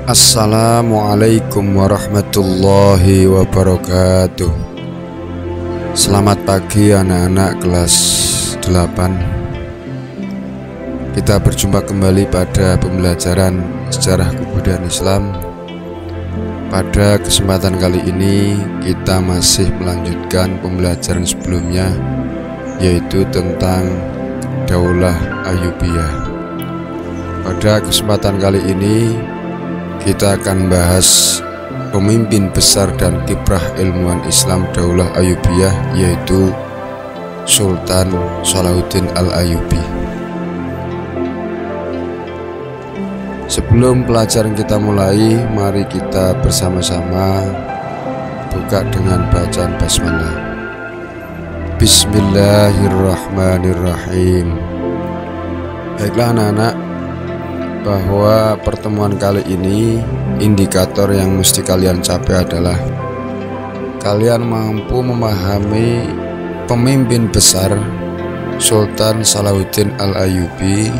Assalamualaikum warahmatullahi wabarakatuh. Selamat pagi anak-anak kelas 8. Kita berjumpa kembali pada pembelajaran sejarah kebudayaan Islam. Pada kesempatan kali ini kita masih melanjutkan pembelajaran sebelumnya, yaitu tentang Daulah Ayyubiyah. Pada kesempatan kali ini kita akan bahas pemimpin besar dan kiprah ilmuwan Islam Daulah Ayyubiyah, yaitu Sultan Salahuddin Al-Ayyubi. Sebelum pelajaran kita mulai, mari kita bersama-sama buka dengan bacaan basmalah. Bismillahirrahmanirrahim. Baiklah anak-anak, bahwa pertemuan kali ini indikator yang mesti kalian capai adalah kalian mampu memahami pemimpin besar Sultan Salahuddin Al-Ayyubi,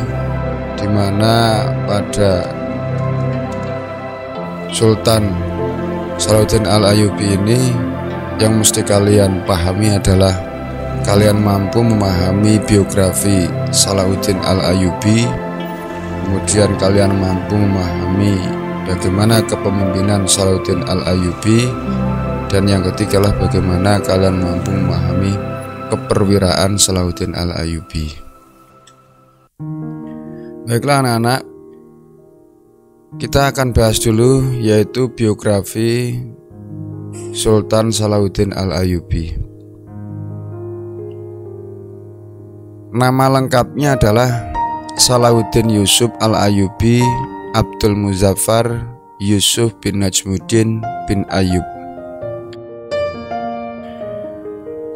di mana pada Sultan Salahuddin Al-Ayyubi ini yang mesti kalian pahami adalah kalian mampu memahami biografi Salahuddin Al-Ayyubi. Kemudian kalian mampu memahami bagaimana kepemimpinan Salahuddin Al-Ayyubi. Dan yang ketiga lah bagaimana kalian mampu memahami keperwiraan Salahuddin Al-Ayyubi. Baiklah anak-anak, kita akan bahas dulu yaitu biografi Sultan Salahuddin Al-Ayyubi. Nama lengkapnya adalah Salahuddin Yusuf Al-Ayyubi Abdul Muzaffar Yusuf bin Najmuddin bin Ayyub.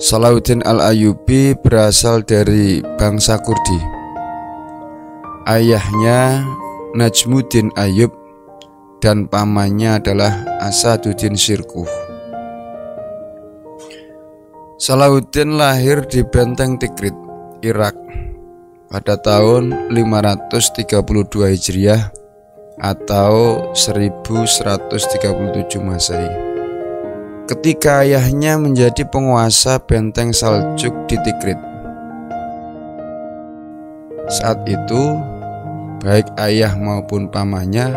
Salahuddin Al-Ayyubi berasal dari bangsa Kurdi. Ayahnya Najmuddin Ayyub dan pamannya adalah Asaduddin Shirkuh. Salahuddin lahir di Benteng Tikrit, Irak pada tahun 532 Hijriah atau 1137 Masehi. Ketika ayahnya menjadi penguasa benteng Saljuk di Tikrit. Saat itu, baik ayah maupun pamannya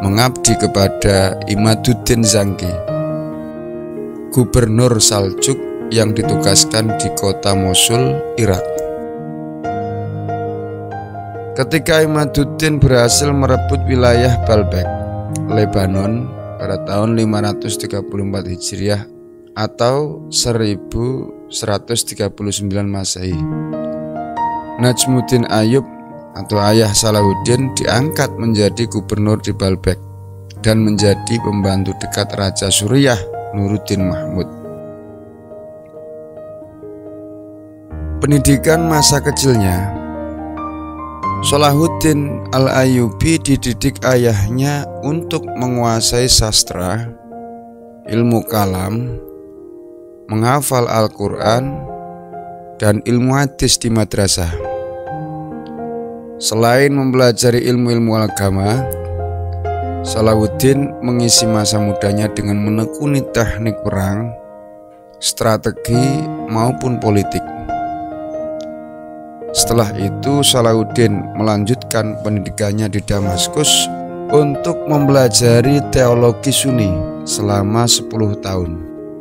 mengabdi kepada Imaduddin Zangki, gubernur Saljuk yang ditugaskan di kota Mosul, Irak. Ketika Imaduddin berhasil merebut wilayah Baalbek, Lebanon pada tahun 534 Hijriah atau 1139 Masehi, Najmuddin Ayyub atau ayah Salahuddin diangkat menjadi gubernur di Baalbek dan menjadi pembantu dekat Raja Suriah Nuruddin Mahmud. Pendidikan masa kecilnya, Salahuddin Al-Ayyubi dididik ayahnya untuk menguasai sastra, ilmu kalam, menghafal Al-Quran, dan ilmu hadis di madrasah. Selain mempelajari ilmu-ilmu agama, Salahuddin mengisi masa mudanya dengan menekuni teknik perang, strategi, maupun politik. Setelah itu Salahuddin melanjutkan pendidikannya di Damaskus untuk mempelajari teologi Sunni selama 10 tahun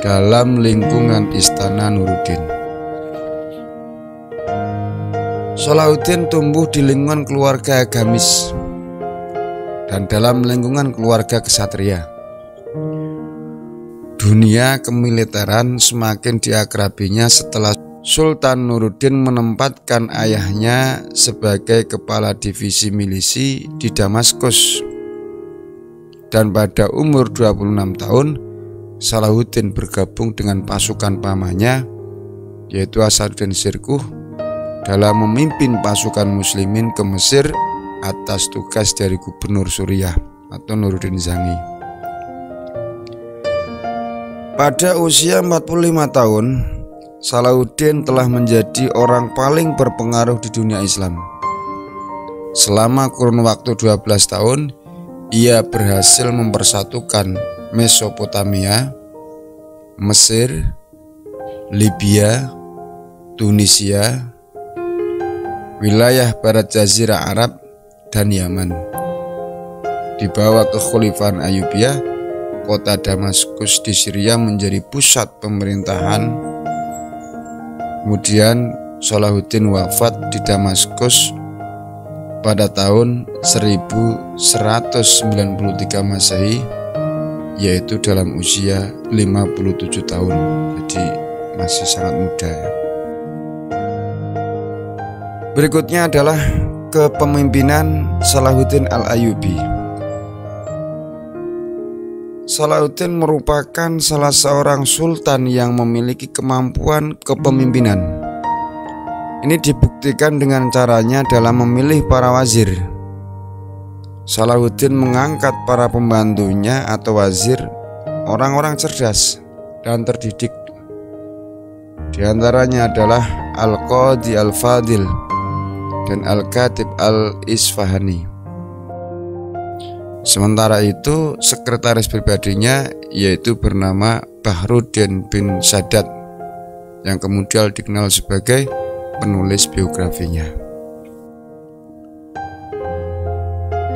dalam lingkungan Istana Nuruddin. Salahuddin tumbuh di lingkungan keluarga agamis dan dalam lingkungan keluarga kesatria. Dunia kemiliteran semakin diakrabinya setelah Sultan Nuruddin menempatkan ayahnya sebagai kepala divisi milisi di Damaskus. Dan pada umur 26 tahun, Salahuddin bergabung dengan pasukan pamannya, yaitu Asaduddin Shirkuh, dalam memimpin pasukan muslimin ke Mesir atas tugas dari gubernur Suriah atau Nuruddin Zangi. Pada usia 45 tahun, Salahuddin telah menjadi orang paling berpengaruh di dunia Islam. Selama kurun waktu 12 tahun, ia berhasil mempersatukan Mesopotamia, Mesir, Libya, Tunisia, wilayah barat Jazirah Arab, dan Yaman. Di bawah kekhalifan Ayyubiyah, kota Damaskus di Syria menjadi pusat pemerintahan. Kemudian Salahuddin wafat di Damaskus pada tahun 1193 Masehi, yaitu dalam usia 57 tahun. Jadi masih sangat muda ya. Berikutnya adalah kepemimpinan Salahuddin Al-Ayyubi. Salahuddin merupakan salah seorang sultan yang memiliki kemampuan kepemimpinan. Ini dibuktikan dengan caranya dalam memilih para wazir. Salahuddin mengangkat para pembantunya atau wazir orang-orang cerdas dan terdidik. Di antaranya adalah Al-Qadhi Al-Fadil dan Al-Khatib Al-Isfahani. Sementara itu sekretaris pribadinya yaitu bernama Bahruddin bin Sadat, yang kemudian dikenal sebagai penulis biografinya.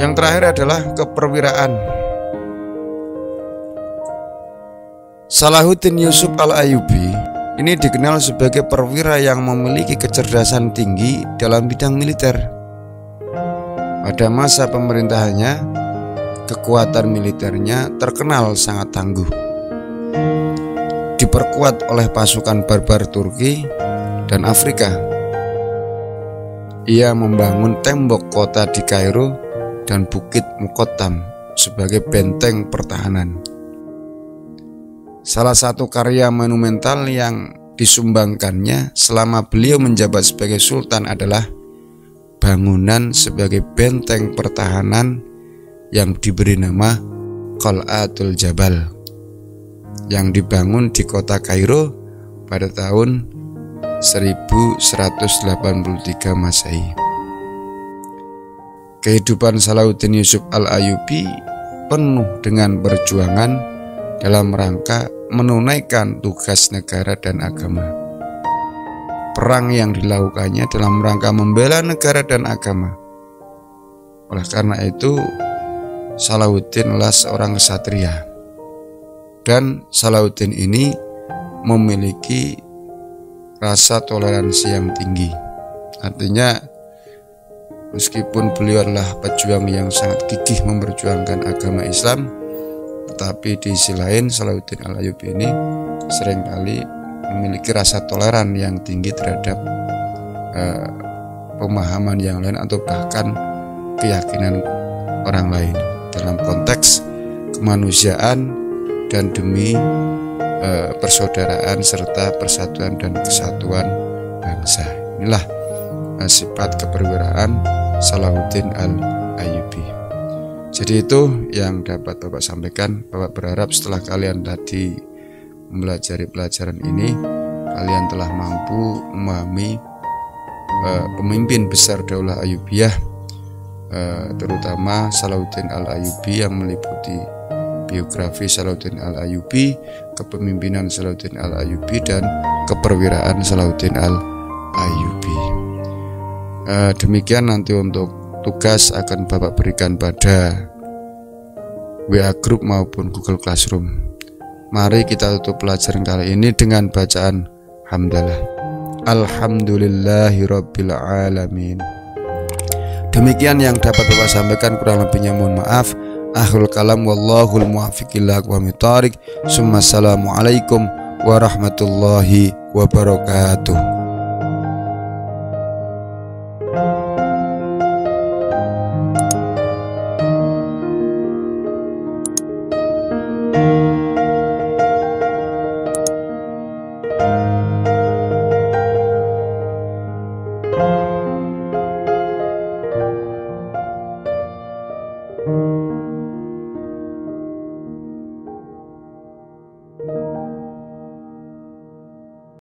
Yang terakhir adalah keperwiraan. Salahuddin Yusuf Al-Ayyubi ini dikenal sebagai perwira yang memiliki kecerdasan tinggi dalam bidang militer. Pada masa pemerintahannya, kekuatan militernya terkenal sangat tangguh, diperkuat oleh pasukan barbar Turki dan Afrika. Ia membangun tembok kota di Kairo dan Bukit Muqattam sebagai benteng pertahanan. Salah satu karya monumental yang disumbangkannya selama beliau menjabat sebagai sultan adalah bangunan sebagai benteng pertahanan yang diberi nama Qal'atul Jabal, yang dibangun di kota Kairo pada tahun 1183 Masehi. Kehidupan Salahuddin Yusuf Al-Ayyubi penuh dengan perjuangan dalam rangka menunaikan tugas negara dan agama. Perang yang dilakukannya dalam rangka membela negara dan agama. Oleh karena itu, Salahuddin adalah seorang ksatria, dan Salahuddin ini memiliki rasa toleransi yang tinggi. Artinya meskipun beliau adalah pejuang yang sangat gigih memperjuangkan agama Islam, tetapi di sisi lain Salahuddin Al-Ayyubi ini seringkali memiliki rasa toleran yang tinggi terhadap pemahaman yang lain atau bahkan keyakinan orang lain dalam konteks kemanusiaan dan demi persaudaraan serta persatuan dan kesatuan bangsa. Inilah sifat keperwiraan Salahuddin Al-Ayyubi. Jadi itu yang dapat Bapak sampaikan. Bapak berharap setelah kalian tadi mempelajari pelajaran ini, kalian telah mampu memahami pemimpin besar Daulah Ayyubiyah, terutama Salahuddin Al-Ayyubi, yang meliputi biografi Salahuddin Al-Ayyubi, kepemimpinan Salahuddin Al-Ayyubi, dan keperwiraan Salahuddin Al-Ayyubi. Demikian nanti untuk tugas akan Bapak berikan pada WA Group maupun Google Classroom. Mari kita tutup pelajaran kali ini dengan bacaan hamdalah. Alhamdulillahirabbil alamin. Demikian yang dapat Bapak sampaikan, kurang lebihnya mohon maaf. Akhirul kalam wallahul muwaffiq ila aqwamit thoriq. Assalamualaikum warahmatullahi wabarakatuh.